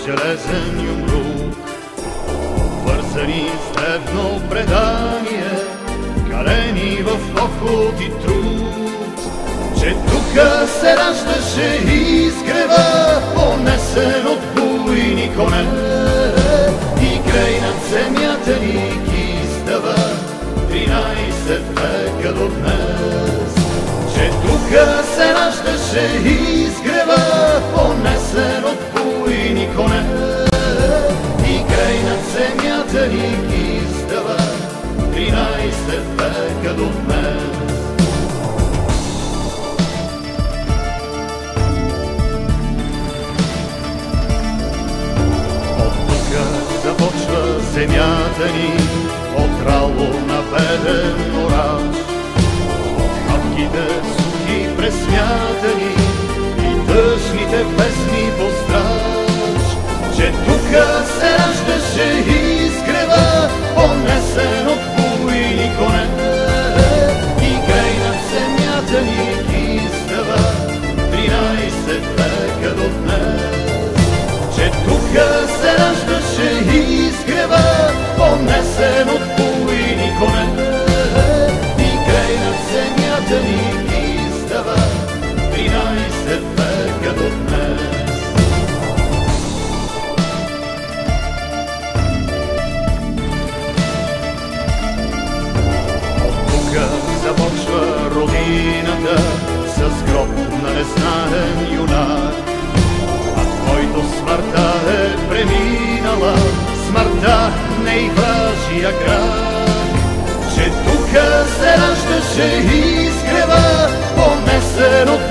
железен юмрук, вързани с древно предание, калени в поход и труд, че тука се раждаше изгрева, понесен от буйни коне, и край над земята ни издава 13 века до днес. Че тука се раждаше изгрева, понесен от буйни коне, и край над земята ни издава 13 века до днес. От тука започва земята ни, от рало на беден ораж, хапките сухи пресмятани и тъжните песни по страж. Че тука се раждаше изгрева, понесен от буйни коне, и край над земята ни издава 13 века до днес. Че тука се раждаше изгрева, понесен от буйни коне, и край над земята ни издава 13 века до днес. От тука започва родината с гроб на незнаен юнак, над който смъртта е преминала, смъртта не и вражия крак. Че тука се раждаше изгрева, понесен от